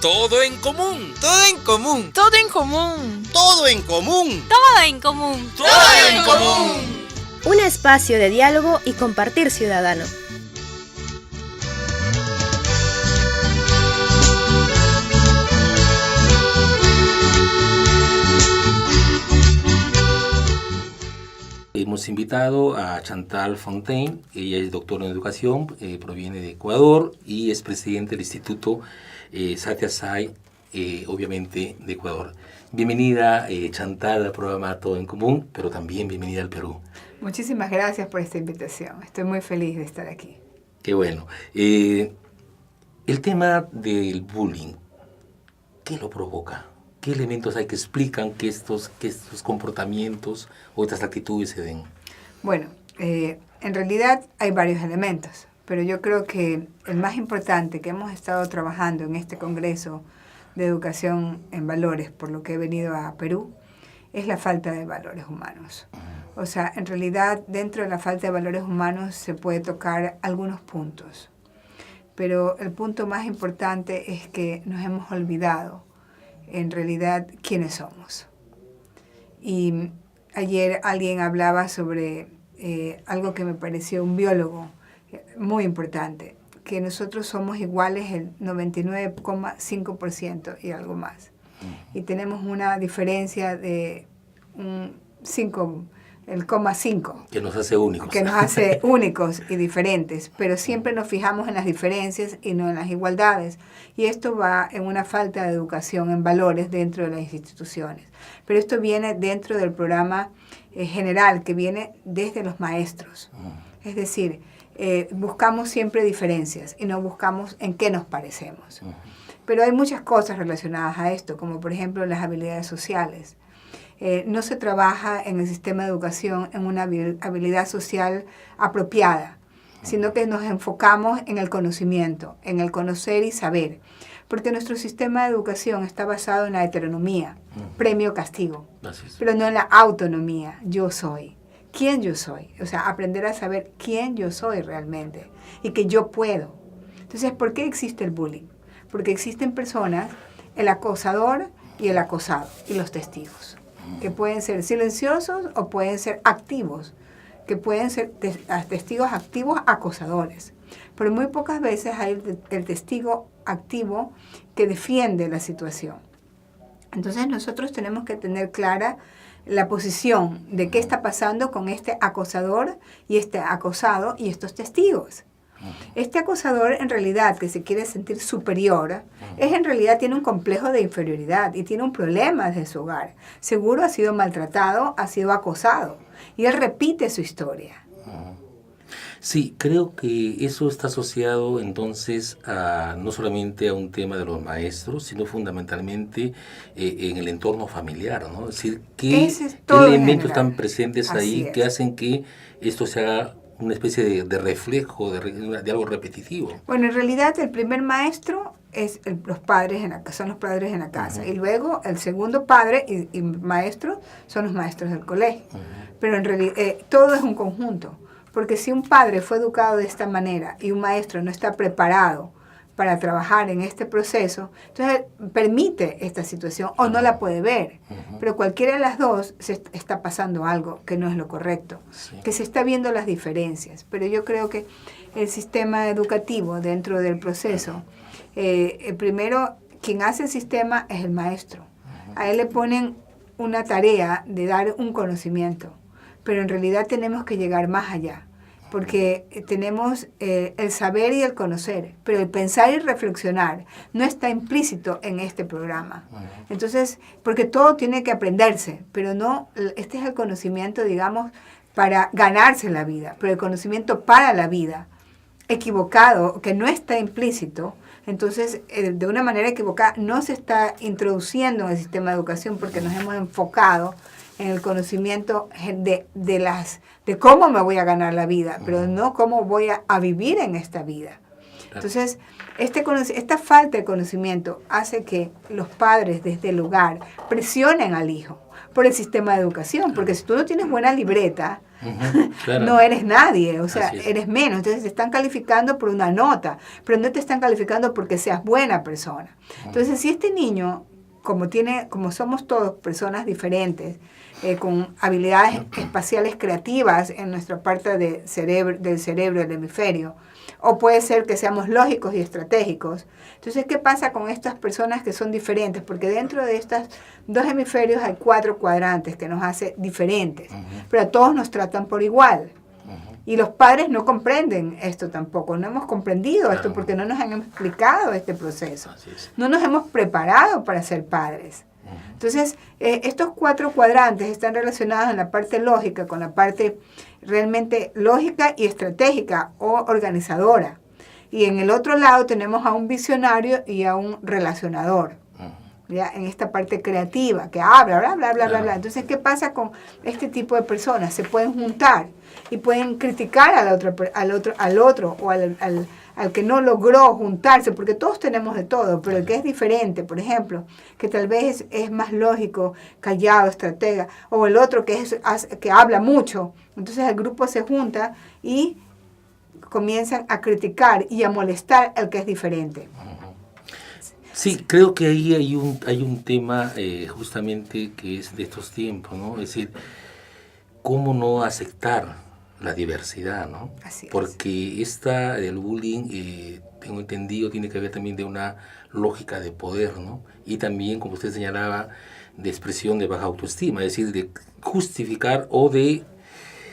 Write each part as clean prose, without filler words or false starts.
Todo en común. Todo en común. Todo en común. Todo en común. Todo en común. Todo en común. Un espacio de diálogo y compartir ciudadano. Hemos invitado a Chantal Fontaine. Ella es doctora en educación, proviene de Ecuador y es presidente del Instituto Sathya Sai, obviamente de Ecuador. Bienvenida, Chantal, al programa Todo en Común, pero también bienvenida al Perú. Muchísimas gracias por esta invitación. Estoy muy feliz de estar aquí. Qué bueno. El tema del bullying, ¿qué lo provoca? ¿Qué elementos hay que explican que estos comportamientos o estas actitudes se den? Bueno, en realidad hay varios elementos, pero yo creo que el más importante que hemos estado trabajando en este Congreso de Educación en Valores, por lo que he venido a Perú, es la falta de valores humanos. O sea, en realidad dentro de la falta de valores humanos se puede tocar algunos puntos, pero el punto más importante es que nos hemos olvidado en realidad quiénes somos. Y ayer alguien hablaba sobre algo que me pareció un biólogo muy importante, que nosotros somos iguales el 99,5% y algo más. Y tenemos una diferencia de un 5, el 0,5. Que nos hace únicos. Que nos hace únicos y diferentes, pero siempre nos fijamos en las diferencias y no en las igualdades. Y esto va en una falta de educación en valores dentro de las instituciones. Pero esto viene dentro del programa general, que viene desde los maestros. Es decir, buscamos siempre diferencias y no buscamos en qué nos parecemos. Pero hay muchas cosas relacionadas a esto, como por ejemplo las habilidades sociales. No se trabaja en el sistema de educación en una habilidad social apropiada, sino que nos enfocamos en el conocimiento, en el conocer y saber. Porque nuestro sistema de educación está basado en la heteronomía, premio-castigo, pero no en la autonomía, yo soy. ¿Quién yo soy? O sea, aprender a saber quién yo soy realmente y que yo puedo. Entonces, ¿por qué existe el bullying? Porque existen personas, el acosador y el acosado, y los testigos, que pueden ser silenciosos o pueden ser activos, que pueden ser testigos activos acosadores. Pero muy pocas veces hay el testigo activo que defiende la situación. Entonces nosotros tenemos que tener clara la posición de qué está pasando con este acosador y este acosado y estos testigos. Este acosador en realidad que se quiere sentir superior, en realidad tiene un complejo de inferioridad y tiene un problema desde su hogar. Seguro ha sido maltratado, ha sido acosado y él repite su historia. Sí, creo que eso está asociado entonces no solamente a un tema de los maestros, sino fundamentalmente en el entorno familiar, ¿no? Es decir, ¿qué elementos están presentes ahí que hacen que esto sea una especie de reflejo, de algo repetitivo? Bueno, en realidad el primer maestro es los padres son los padres en la casa, y luego el segundo padre y maestro son los maestros del colegio. Pero en realidad todo es un conjunto. Porque si un padre fue educado de esta manera y un maestro no está preparado para trabajar en este proceso, entonces permite esta situación o no la puede ver. Pero cualquiera de las dos se está pasando algo que no es lo correcto, que se está viendo las diferencias. Pero yo creo que el sistema educativo dentro del proceso, primero quien hace el sistema es el maestro. A él le ponen una tarea de dar un conocimiento. Pero en realidad tenemos que llegar más allá, porque tenemos el saber y el conocer, pero el pensar y reflexionar no está implícito en este programa. Entonces, porque todo tiene que aprenderse, pero no, este es el conocimiento, digamos, para ganarse la vida, pero el conocimiento para la vida, equivocado, que no está implícito, entonces de una manera equivocada no se está introduciendo en el sistema de educación porque nos hemos enfocado en el conocimiento de cómo me voy a ganar la vida, pero no cómo voy a vivir en esta vida. Entonces, esta falta de conocimiento hace que los padres desde el hogar presionen al hijo por el sistema de educación, porque si tú no tienes buena libreta, Claro. No eres nadie, o sea, Así es. eres menos. Entonces te están calificando por una nota, pero no te están calificando porque seas buena persona. Entonces, si este niño, como somos todos personas diferentes, con habilidades espaciales creativas en nuestra parte del cerebro, del hemisferio, o puede ser que seamos lógicos y estratégicos. Entonces, ¿qué pasa con estas personas que son diferentes? Porque dentro de estos dos hemisferios hay 4 cuadrantes que nos hace diferentes, pero a todos nos tratan por igual. Y los padres no comprenden esto tampoco, no hemos comprendido esto porque no nos han explicado este proceso. Así es. No nos hemos preparado para ser padres. Entonces, estos 4 cuadrantes están relacionados en la parte lógica con la parte realmente lógica y estratégica o organizadora. Y en el otro lado tenemos a un visionario y a un relacionador. ¿Ya? En esta parte creativa, que habla, bla, bla, bla, bla, bla. Entonces, ¿qué pasa con este tipo de personas? Se pueden juntar y pueden criticar al otro o al que no logró juntarse, porque todos tenemos de todo, pero el que es diferente, por ejemplo, que tal vez es más lógico, callado, estratega, o el otro que habla mucho. Entonces el grupo se junta y comienzan a criticar y a molestar al que es diferente. Sí, creo que ahí hay un tema justamente que es de estos tiempos, ¿no? Es decir, cómo no aceptar la diversidad, ¿no? Así es. Porque el bullying, tengo entendido, tiene que ver también de una lógica de poder, ¿no? Y también, como usted señalaba, de expresión de baja autoestima, es decir, de justificar o de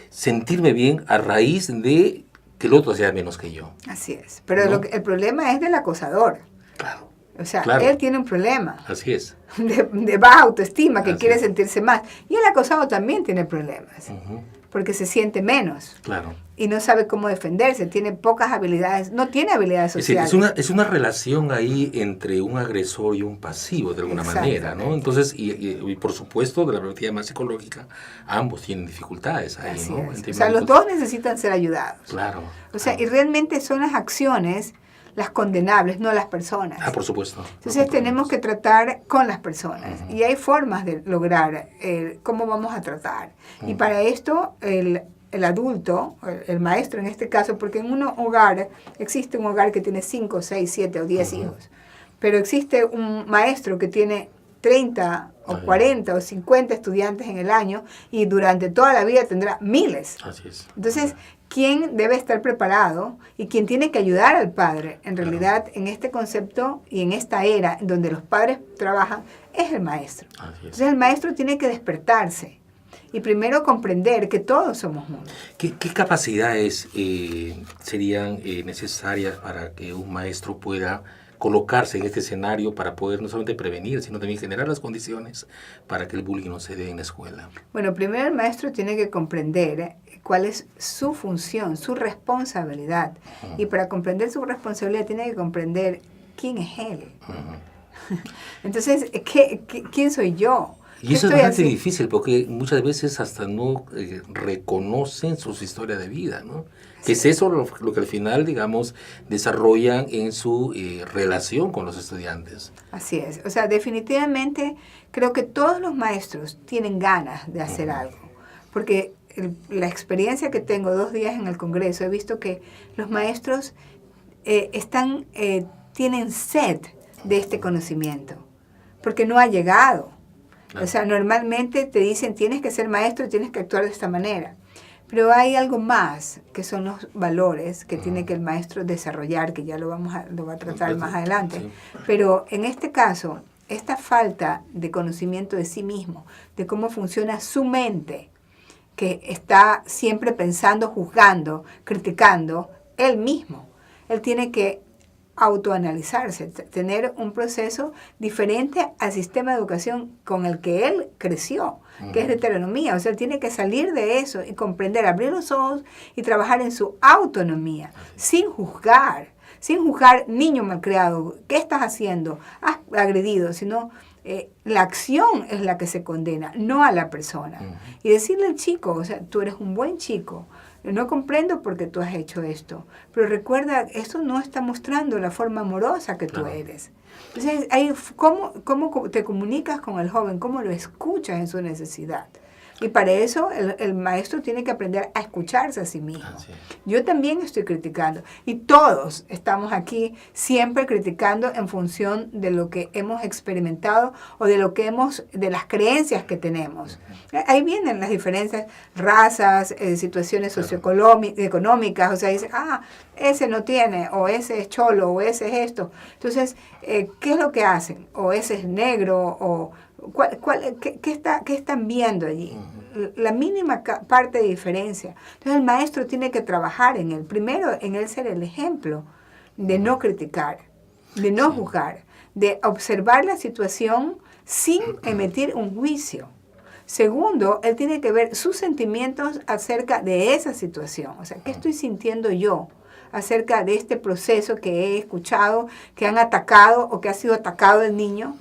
sentirme bien a raíz de que el otro sea menos que yo. Así es. Pero ¿No? el problema es del acosador. Claro. O sea, Claro. Él tiene un problema Así es. de baja autoestima, que Así quiere es. sentirse más. Y el acosado también tiene problemas, porque se siente menos Claro. y no sabe cómo defenderse, tiene pocas habilidades, no tiene habilidades Es decir, sociales. es una relación ahí entre un agresor y un pasivo, de alguna manera, ¿no? Entonces, y por supuesto, de la perspectiva más psicológica, ambos tienen dificultades ahí, Así ¿no? es. O sea, los dos necesitan ser ayudados. Claro. O sea, y realmente son las acciones las condenables, no las personas. Por supuesto. Entonces tenemos que tratar con las personas y hay formas de lograr cómo vamos a tratar. Y para esto el adulto, el maestro en este caso, porque en un hogar existe un hogar que tiene 5, 6, 7 o 10 hijos, pero existe un maestro que tiene 30 o 40 o 50 estudiantes en el año y durante toda la vida tendrá miles. Así es. Entonces, ¿quién debe estar preparado y quién tiene que ayudar al padre? En realidad, en este concepto y en esta era donde los padres trabajan, es el maestro. Así es. Entonces, el maestro tiene que despertarse y primero comprender que todos somos uno. ¿Qué capacidades serían necesarias para que un maestro pueda colocarse en este escenario para poder no solamente prevenir, sino también generar las condiciones para que el bullying no se dé en la escuela? Bueno, primero el maestro tiene que comprender cuál es su función, su responsabilidad. Y para comprender su responsabilidad tiene que comprender quién es él. Entonces, ¿quién soy yo? Y eso es bastante difícil porque muchas veces hasta no reconocen sus historias de vida, ¿no? Que es eso lo que al final, digamos, desarrollan en su relación con los estudiantes. Así es. O sea, definitivamente creo que todos los maestros tienen ganas de hacer algo. Porque la experiencia que tengo 2 días en el Congreso, he visto que los maestros tienen sed de este conocimiento, porque no ha llegado. Claro. O sea, normalmente te dicen tienes que ser maestro y tienes que actuar de esta manera. Pero hay algo más, que son los valores que tiene que el maestro desarrollar, que ya lo va a tratar más adelante. Sí. Pero en este caso, esta falta de conocimiento de sí mismo, de cómo funciona su mente, que está siempre pensando, juzgando, criticando, él mismo. Él tiene que autoanalizarse, tener un proceso diferente al sistema de educación con el que él creció, que es de heteronomía. O sea, él tiene que salir de eso y comprender, abrir los ojos y trabajar en su autonomía, sin juzgar, niño malcriado, ¿qué estás haciendo? Has agredido, sino la acción es la que se condena, no a la persona. Y decirle al chico, o sea, tú eres un buen chico, no comprendo por qué tú has hecho esto, pero recuerda, esto no está mostrando la forma amorosa que tú eres. Entonces, ¿cómo te comunicas con el joven? ¿Cómo lo escuchas en su necesidad? Y para eso el maestro tiene que aprender a escucharse a sí mismo. Así es. Yo también estoy criticando. Y todos estamos aquí siempre criticando en función de lo que hemos experimentado o de de las creencias que tenemos. Ahí vienen las diferencias, razas, situaciones socioeconómicas. O sea, dice, ese no tiene, o ese es cholo, o ese es esto. Entonces, ¿qué es lo que hacen? O ese es negro, o ¿qué están viendo allí? La mínima parte de diferencia. Entonces el maestro tiene que trabajar en él. Primero, en él ser el ejemplo de no criticar, de no juzgar, de observar la situación sin emitir un juicio. Segundo, él tiene que ver sus sentimientos acerca de esa situación. O sea, ¿qué estoy sintiendo yo acerca de este proceso que he escuchado, que han atacado o que ha sido atacado el niño?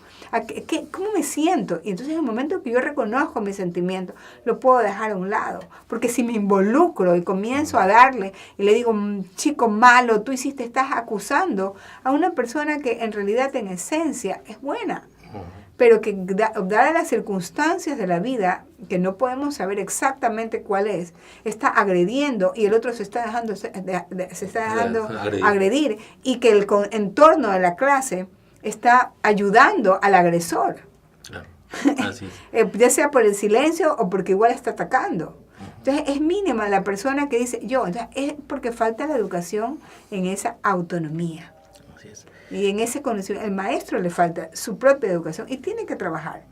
¿Cómo me siento? Y entonces en el momento que yo reconozco mis sentimientos, lo puedo dejar a un lado. Porque si me involucro y comienzo a darle y le digo, chico malo, tú estás acusando a una persona que en realidad en esencia es buena. Pero que dadas las circunstancias de la vida, que no podemos saber exactamente cuál es, está agrediendo y el otro se está dejando agredir, y que el entorno de la clase está ayudando al agresor. Claro. Así es. Ya sea por el silencio o porque igual está atacando. Entonces es mínima la persona que dice yo. Entonces es porque falta la educación en esa autonomía. Así es. Y en ese conocimiento, el maestro le falta su propia educación y tiene que trabajar.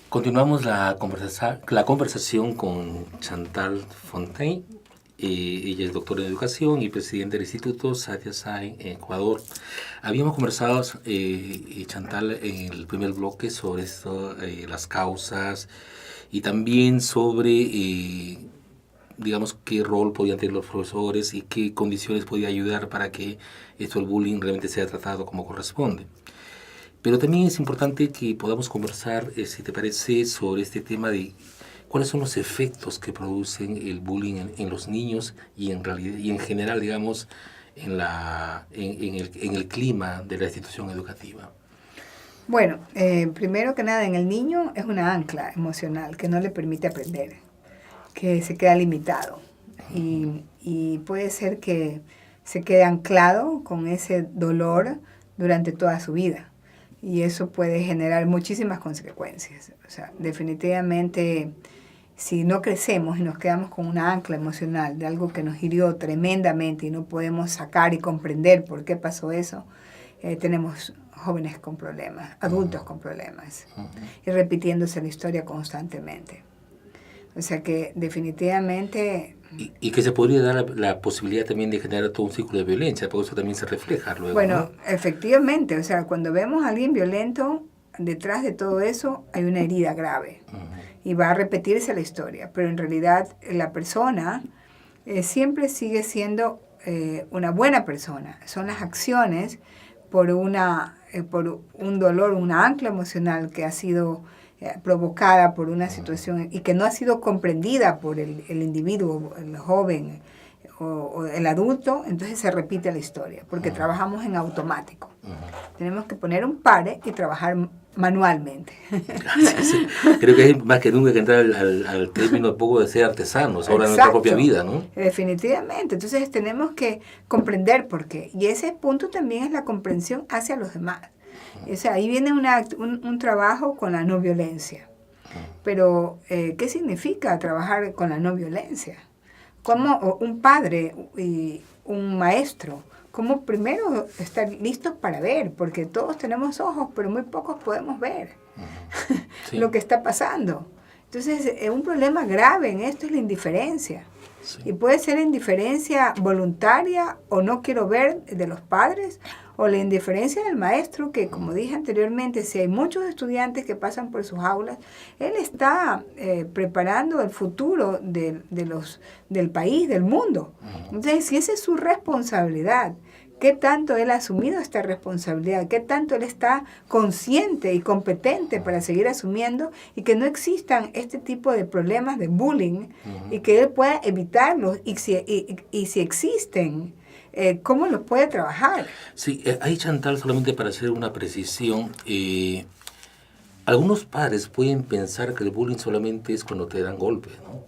Continuamos la conversación con Chantal Fontaine. Ella es doctora en educación y presidenta del Instituto Sathya Sai en Ecuador. Habíamos conversado, Chantal, en el primer bloque sobre esto, las causas y también sobre, digamos, qué rol podían tener los profesores y qué condiciones podía ayudar para que esto, el bullying, realmente sea tratado como corresponde. Pero también es importante que podamos conversar, si te parece, sobre este tema de cuáles son los efectos que producen el bullying en los niños y en realidad y en general, digamos, en el clima de la institución educativa. Bueno, primero que nada, en el niño es una ancla emocional que no le permite aprender, que se queda limitado y puede ser que se quede anclado con ese dolor durante toda su vida y eso puede generar muchísimas consecuencias. O sea, definitivamente, si no crecemos y nos quedamos con una ancla emocional de algo que nos hirió tremendamente y no podemos sacar y comprender por qué pasó eso, tenemos jóvenes con problemas, adultos con problemas, y repitiéndose la historia constantemente. O sea que definitivamente... Y que se podría dar la posibilidad también de generar todo un círculo de violencia, porque eso también se refleja luego. Bueno, ¿no? Efectivamente, o sea, cuando vemos a alguien violento, detrás de todo eso hay una herida grave. Y va a repetirse la historia, pero en realidad la persona siempre sigue siendo una buena persona. Son las acciones por un dolor, una ancla emocional que ha sido provocada por una situación y que no ha sido comprendida por el individuo, el joven o el adulto, entonces se repite la historia, porque trabajamos en automático. Tenemos que poner un pare y trabajar manualmente. Sí. Creo que hay más que nunca que entrar al término un poco de ser artesanos, ahora en nuestra propia vida, ¿no? Definitivamente. Entonces tenemos que comprender por qué. Y ese punto también es la comprensión hacia los demás. O sea, ahí viene un trabajo con la no violencia. Pero, ¿qué significa trabajar con la no violencia? Como un padre y un maestro, como primero estar listos para ver, porque todos tenemos ojos, pero muy pocos podemos ver Sí. lo que está pasando. Entonces, un problema grave en esto es la indiferencia. Sí. Y puede ser indiferencia voluntaria o no quiero ver de los padres, o la indiferencia del maestro, que como dije anteriormente, si hay muchos estudiantes que pasan por sus aulas, él está preparando el futuro del país, del mundo. Entonces, si esa es su responsabilidad, ¿qué tanto él ha asumido esta responsabilidad? ¿Qué tanto él está consciente y competente para seguir asumiendo y que no existan este tipo de problemas de bullying y que él pueda evitarlos? Y si existen, ¿cómo los puede trabajar? Sí, ahí, Chantal, solamente para hacer una precisión, Algunos padres pueden pensar que el bullying solamente es cuando te dan golpes, ¿no?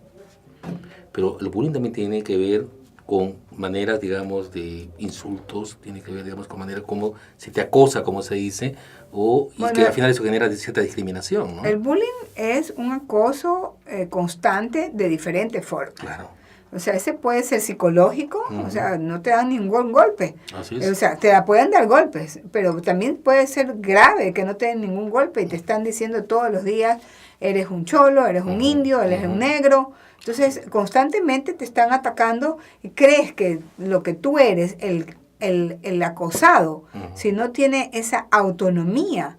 Pero el bullying también tiene que ver con maneras, digamos, de insultos, tiene que ver, digamos, con maneras como se te acosa, como se dice, y que al final eso genera cierta discriminación, ¿no? El bullying es un acoso constante de diferentes formas. Claro. O sea, ese puede ser psicológico, o sea, no te dan ningún golpe. Así es. O sea, te pueden dar golpes, pero también puede ser grave que no te den ningún golpe y te están diciendo todos los días, eres un cholo, eres un indio, eres un negro. Entonces, constantemente te están atacando y crees que lo que tú eres, el acosado, si no tiene esa autonomía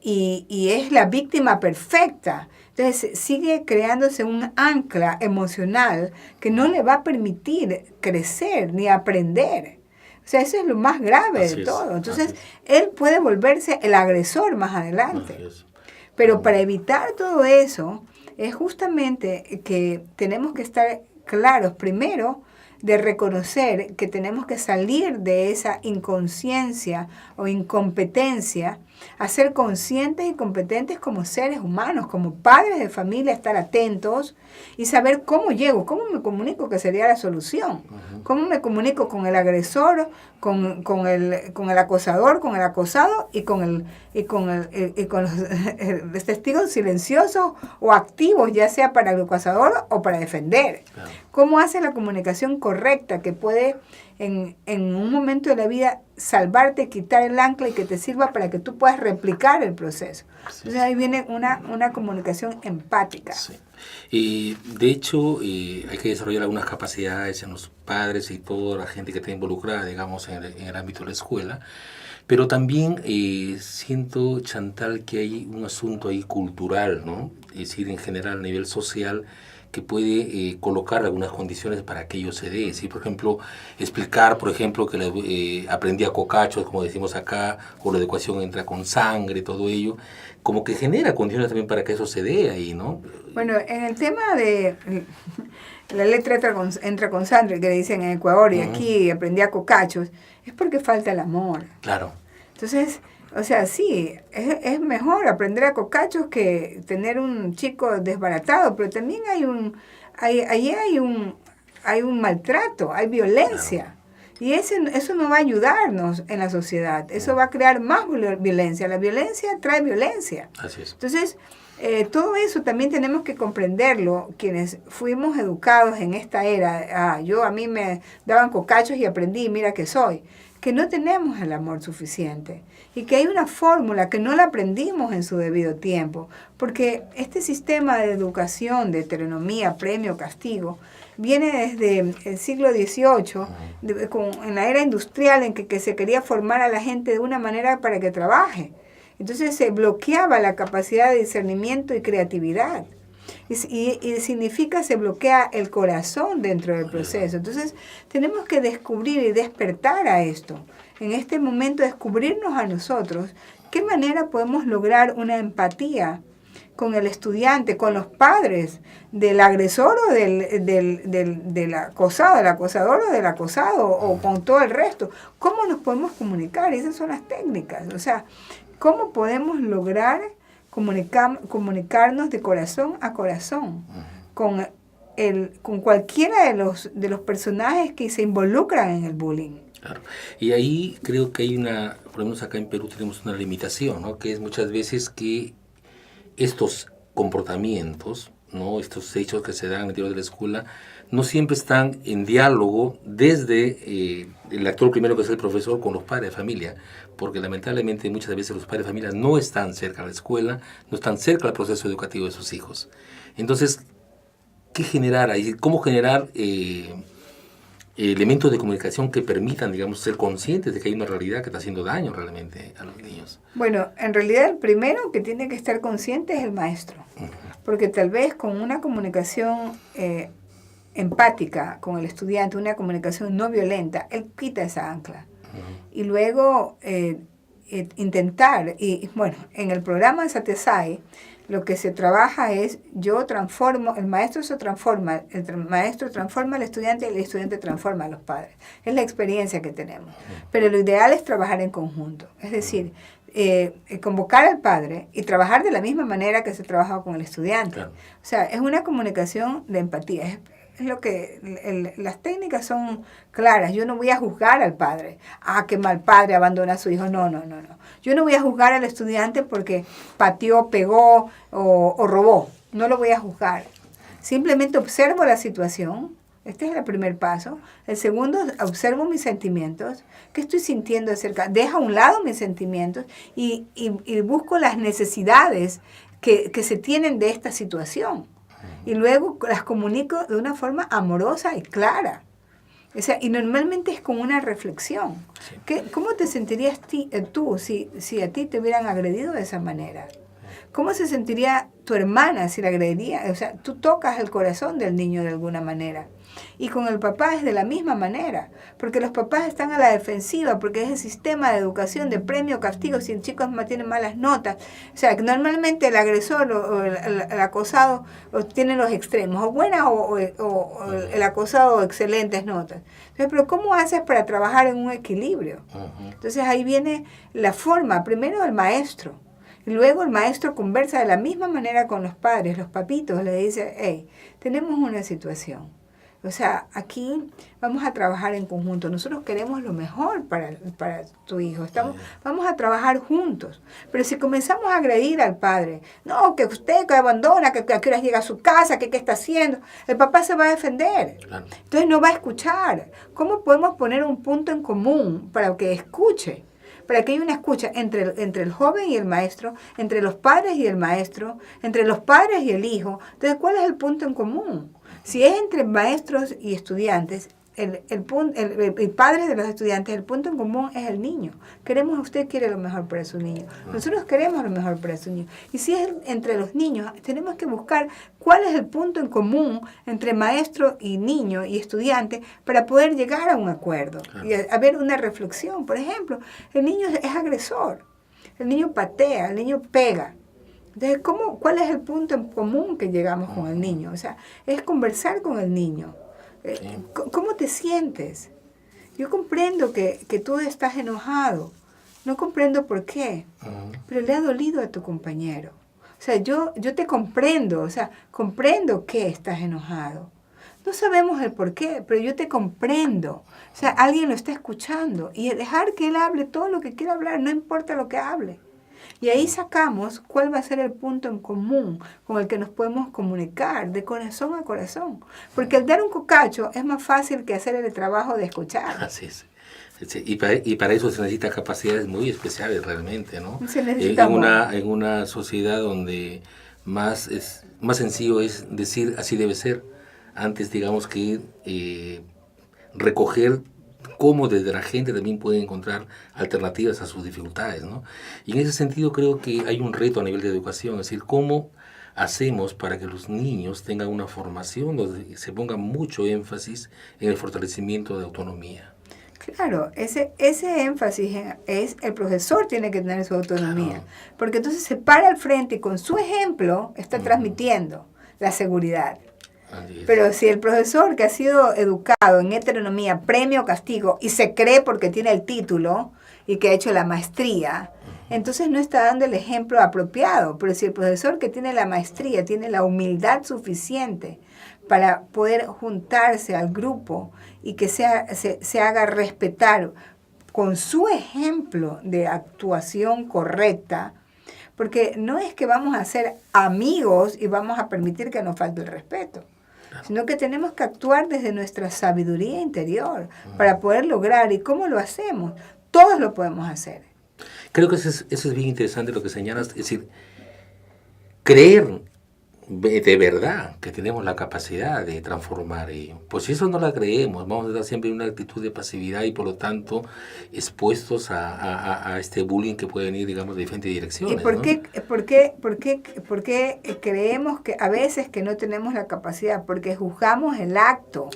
y es la víctima perfecta, entonces sigue creándose un ancla emocional que no le va a permitir crecer ni aprender. O sea, eso es lo más grave de todo. Entonces, él puede volverse el agresor más adelante. Pero para evitar todo eso, es justamente que tenemos que estar claros, primero, de reconocer que tenemos que salir de esa inconsciencia o incompetencia a ser conscientes y competentes como seres humanos, como padres de familia, estar atentos y saber cómo llego, cómo me comunico, que sería la solución. Cómo me comunico con el agresor, con el acosador, con el acosado y con los testigos silenciosos o activos, ya sea para el acosador o para defender. Claro. ¿Cómo hace la comunicación correcta que puede en un momento de la vida salvarte, quitar el ancla y que te sirva para que tú puedas replicar el proceso? Sí. Entonces ahí viene una comunicación empática. Sí. De hecho, hay que desarrollar algunas capacidades en los padres y toda la gente que está involucrada, digamos, en el ámbito de la escuela. Pero también siento, Chantal, que hay un asunto ahí cultural, ¿no? Es decir, en general, a nivel social, que puede colocar algunas condiciones para que ello se dé. ¿Sí? Por ejemplo, explicar, por ejemplo, que aprendí a cocachos, como decimos acá, o la educación entra con sangre, todo ello, como que genera condiciones también para que eso se dé ahí, ¿no? Bueno, en el tema de la letra entra con sangre, que le dicen en Ecuador, y aquí aprendí a cocachos, es porque falta el amor. Claro. Entonces, o sea, sí, es mejor aprender a cocachos que tener un chico desbaratado, pero también hay un maltrato, hay violencia. Claro. Y eso no va a ayudarnos en la sociedad, eso va a crear más violencia. La violencia trae violencia. Así es. Entonces, todo eso también tenemos que comprenderlo, quienes fuimos educados en esta era. A mí me daban cocachos y aprendí, mira que soy. Que no tenemos el amor suficiente y que hay una fórmula que no la aprendimos en su debido tiempo, porque este sistema de educación, de heteronomía, premio, castigo, viene desde el siglo XVIII, en la era industrial en que se quería formar a la gente de una manera para que trabaje. Entonces se bloqueaba la capacidad de discernimiento y creatividad. Y significa se bloquea el corazón dentro del proceso. Entonces tenemos que descubrir y despertar a esto. En este momento descubrirnos a nosotros qué manera podemos lograr una empatía con el estudiante, con los padres del agresor o del acosado, del acosador o del acosado, o con todo el resto. ¿Cómo nos podemos comunicar? Esas son las técnicas. O sea, ¿cómo podemos lograr comunicarnos de corazón a corazón con cualquiera de los personajes que se involucran en el bullying? Claro. Y ahí creo que hay por lo menos acá en Perú tenemos una limitación, ¿no? Que es muchas veces que estos comportamientos, ¿no? Estos hechos que se dan en el interior de la escuela, no siempre están en diálogo desde el actor primero, que es el profesor, con los padres de familia, porque lamentablemente muchas veces los padres de familia no están cerca de la escuela, no están cerca del proceso educativo de sus hijos. Entonces, ¿qué generar ahí? ¿Cómo generar elementos de comunicación que permitan, digamos, ser conscientes de que hay una realidad que está haciendo daño realmente a los niños? Bueno, en realidad el primero que tiene que estar consciente es el maestro, porque tal vez con una comunicación empática con el estudiante, una comunicación no violenta, él quita esa ancla. Y luego intentar, y bueno, en el programa de Satesai, lo que se trabaja es, el maestro se transforma, el maestro transforma al estudiante y el estudiante transforma a los padres. Es la experiencia que tenemos. Pero lo ideal es trabajar en conjunto. Es decir, convocar al padre y trabajar de la misma manera que se trabaja con el estudiante. Claro. O sea, es una comunicación de empatía. Es lo que las técnicas son claras. Yo no voy a juzgar al padre. Ah, qué mal padre, abandona a su hijo. No. Yo no voy a juzgar al estudiante porque pateó, pegó o robó. No lo voy a juzgar. Simplemente observo la situación. Este es el primer paso. El segundo, observo mis sentimientos. ¿Qué estoy sintiendo acerca? Dejo a un lado mis sentimientos y busco las necesidades que se tienen de esta situación. Y luego las comunico de una forma amorosa y clara. O sea, y normalmente es con una reflexión. Sí. ¿Cómo te sentirías tú si a ti te hubieran agredido de esa manera? ¿Cómo se sentiría tu hermana si la agrediría? O sea, tú tocas el corazón del niño de alguna manera. Y con el papá es de la misma manera, porque los papás están a la defensiva, porque es el sistema de educación de premio, castigo, si el chico tiene malas notas. O sea, que normalmente el agresor o el acosado tiene los extremos, o buenas o el acosado excelentes notas. Entonces, pero ¿cómo haces para trabajar en un equilibrio? Entonces ahí viene la forma, primero el maestro. Y luego el maestro conversa de la misma manera con los padres, los papitos, le dice, hey, tenemos una situación. O sea, aquí vamos a trabajar en conjunto. Nosotros queremos lo mejor para tu hijo. Vamos a trabajar juntos. Pero si comenzamos a agredir al padre, no, que usted que abandona, que a qué horas llega a su casa, que qué está haciendo, el papá se va a defender. Claro. Entonces no va a escuchar. ¿Cómo podemos poner un punto en común para que escuche? Para que haya una escucha entre el joven y el maestro, entre los padres y el maestro, entre los padres y el hijo. Entonces, ¿cuál es el punto en común? Si es entre maestros y estudiantes, el padre de los estudiantes, el punto en común es el niño. Usted quiere lo mejor para su niño. Nosotros queremos lo mejor para su niño. Y si es entre los niños, tenemos que buscar cuál es el punto en común entre maestro y niño y estudiante para poder llegar a un acuerdo. Claro. Y a ver una reflexión. Por ejemplo, el niño es agresor. El niño patea, el niño pega. Entonces, ¿cuál es el punto en común que llegamos con el niño? O sea, es conversar con el niño. ¿Cómo te sientes? Yo comprendo que tú estás enojado. No comprendo por qué, pero le ha dolido a tu compañero. O sea, yo te comprendo. O sea, comprendo que estás enojado. No sabemos el por qué, pero yo te comprendo. O sea, alguien lo está escuchando. Y dejar que él hable todo lo que quiera hablar, no importa lo que hable. Y ahí sacamos cuál va a ser el punto en común con el que nos podemos comunicar de corazón a corazón. Porque el dar un cocacho es más fácil que hacer el trabajo de escuchar. Así es. Y para eso se necesita capacidades muy especiales realmente, ¿no? Se necesita en una sociedad donde más sencillo es decir así debe ser, antes digamos que recoger cómo desde la gente también pueden encontrar alternativas a sus dificultades, ¿no? Y en ese sentido creo que hay un reto a nivel de educación, es decir, cómo hacemos para que los niños tengan una formación donde se ponga mucho énfasis en el fortalecimiento de autonomía. Claro, ese énfasis es el profesor tiene que tener su autonomía, Claro. porque entonces se para al frente y con su ejemplo está transmitiendo la seguridad. Pero si el profesor que ha sido educado en heteronomía, premio, castigo, y se cree porque tiene el título y que ha hecho la maestría, entonces no está dando el ejemplo apropiado. Pero si el profesor que tiene la maestría tiene la humildad suficiente para poder juntarse al grupo y que se haga respetar con su ejemplo de actuación correcta, porque no es que vamos a ser amigos y vamos a permitir que nos falte el respeto, sino que tenemos que actuar desde nuestra sabiduría interior para poder lograr. ¿Y cómo lo hacemos? Todos lo podemos hacer. Creo que eso es bien interesante lo que señalas, es decir, creer de verdad que tenemos la capacidad de transformar. Pues si eso no la creemos, vamos a estar siempre en una actitud de pasividad y por lo tanto expuestos a este bullying que puede venir, digamos, de diferentes direcciones. ¿Y por ¿no? qué creemos que a veces que no tenemos la capacidad? Porque juzgamos el acto,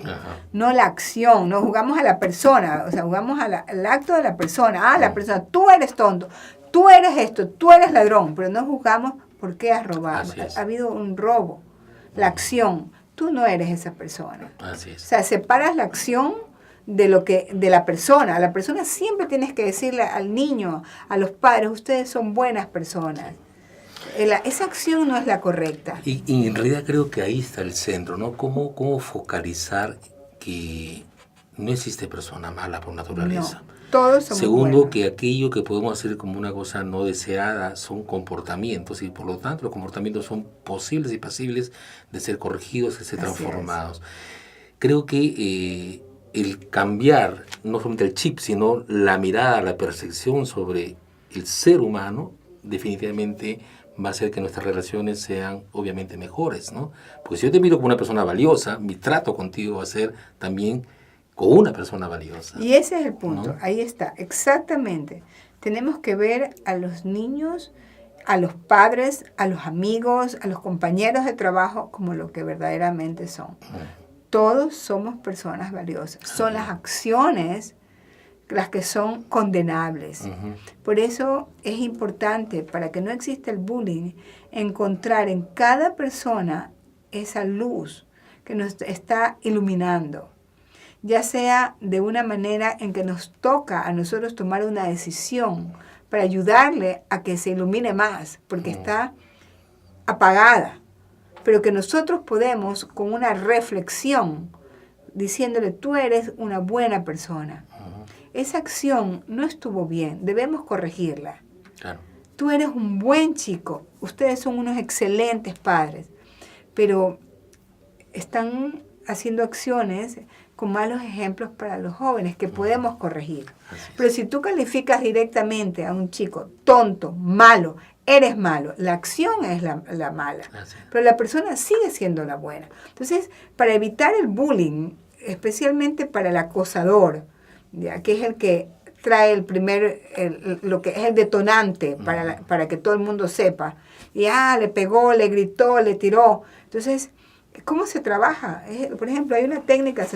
no la acción, no juzgamos a la persona, o sea, juzgamos al acto de la persona. La persona, tú eres tonto, tú eres esto, tú eres ladrón, pero no juzgamos por qué has robado. Ha habido un robo, la acción, tú no eres esa persona. Así es. O sea, separas la acción de la persona. A la persona siempre tienes que decirle al niño, a los padres, ustedes son buenas personas. Esa acción no es la correcta. Y en realidad creo que ahí está el centro, ¿no? ¿Cómo focalizar que no existe persona mala por naturaleza? No, todos somos Segundo, buenos. que aquello que podemos hacer como una cosa no deseada son comportamientos y por lo tanto los comportamientos son posibles y pasibles de ser corregidos, de ser Así transformados. Creo que el cambiar no solamente el chip, sino la mirada, la percepción sobre el ser humano, definitivamente va a hacer que nuestras relaciones sean obviamente mejores, ¿no? Porque si yo te miro como una persona valiosa, mi trato contigo va a ser también con una persona valiosa. Y ese es el punto, ¿no? ahí está, exactamente. Tenemos que ver a los niños, a los padres, a los amigos, a los compañeros de trabajo como lo que verdaderamente son. Todos somos personas valiosas. Son las acciones las que son condenables. Por eso es importante, para que no exista el bullying, encontrar en cada persona esa luz que nos está iluminando, ya sea de una manera en que nos toca a nosotros tomar una decisión para ayudarle a que se ilumine más, porque está apagada, pero que nosotros podemos, con una reflexión, diciéndole, tú eres una buena persona. Esa acción no estuvo bien, debemos corregirla. Claro. Tú eres un buen chico, ustedes son unos excelentes padres, pero están haciendo acciones con malos ejemplos para los jóvenes que podemos corregir. Pero si tú calificas directamente a un chico tonto, malo, eres malo, la acción es la mala, pero la persona sigue siendo la buena. Entonces, para evitar el bullying, especialmente para el acosador, ¿ya? Que es el que trae lo que es el detonante para que todo el mundo sepa, y le pegó, le gritó, le tiró. Entonces, ¿cómo se trabaja? Por ejemplo, hay una técnica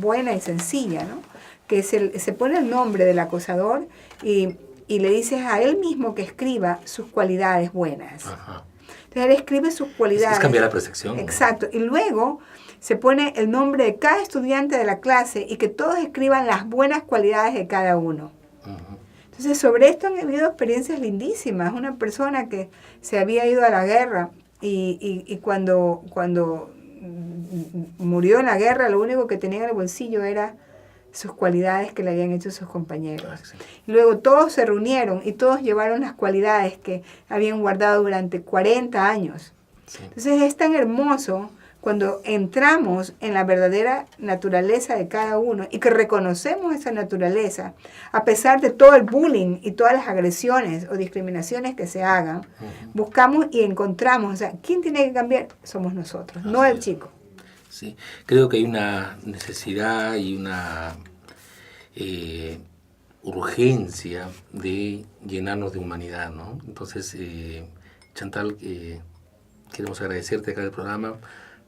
buena y sencilla, ¿no? Que se pone el nombre del acosador y le dices a él mismo que escriba sus cualidades buenas. Ajá. Entonces él escribe sus cualidades. Es cambiar la percepción, ¿no? Exacto. Y luego se pone el nombre de cada estudiante de la clase y que todos escriban las buenas cualidades de cada uno. Entonces, sobre esto han habido experiencias lindísimas. Una persona que se había ido a la guerra y cuando murió en la guerra, lo único que tenía en el bolsillo era sus cualidades que le habían hecho sus compañeros. Sí. Luego todos se reunieron y todos llevaron las cualidades que habían guardado durante 40 años. Sí. Entonces es tan hermoso cuando entramos en la verdadera naturaleza de cada uno y que reconocemos esa naturaleza, a pesar de todo el bullying y todas las agresiones o discriminaciones que se hagan, buscamos y encontramos, o sea, ¿quién tiene que cambiar? Somos nosotros, no el chico. Sí, creo que hay una necesidad y una urgencia de llenarnos de humanidad, ¿no? Entonces, Chantal, queremos agradecerte acá en el programa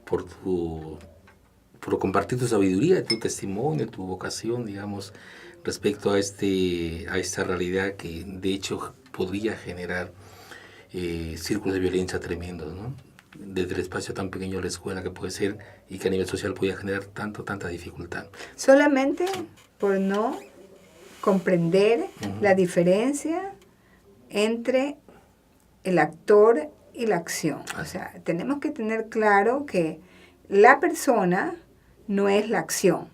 por compartir tu sabiduría, tu testimonio, tu vocación, digamos, respecto a esta realidad que de hecho podría generar círculos de violencia tremendos, ¿no? Desde el espacio tan pequeño de la escuela que puede ser y que a nivel social podría generar tanta dificultad. Solamente por no comprender la diferencia entre el actor y la acción. O sea, tenemos que tener claro que la persona no es la acción.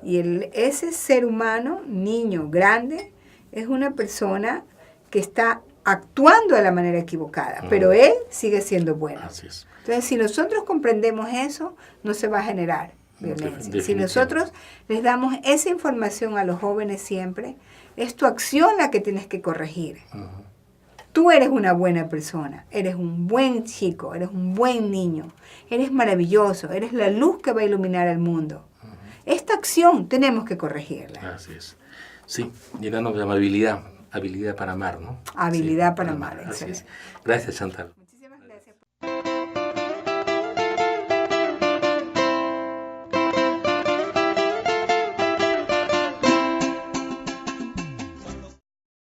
Y ese ser humano, niño, grande, es una persona que está actuando de la manera equivocada, pero él sigue siendo bueno. Así es. Entonces, si nosotros comprendemos eso, no se va a generar violencia. Si nosotros les damos esa información a los jóvenes siempre, es tu acción la que tienes que corregir. Tú eres una buena persona, eres un buen chico, eres un buen niño, eres maravilloso, eres la luz que va a iluminar el mundo. Esta acción tenemos que corregirla. Así es. Sí, llenarnos de amabilidad, habilidad para amar, ¿no? Habilidad Sí, para amar, Así es. excelente. Gracias, Chantal.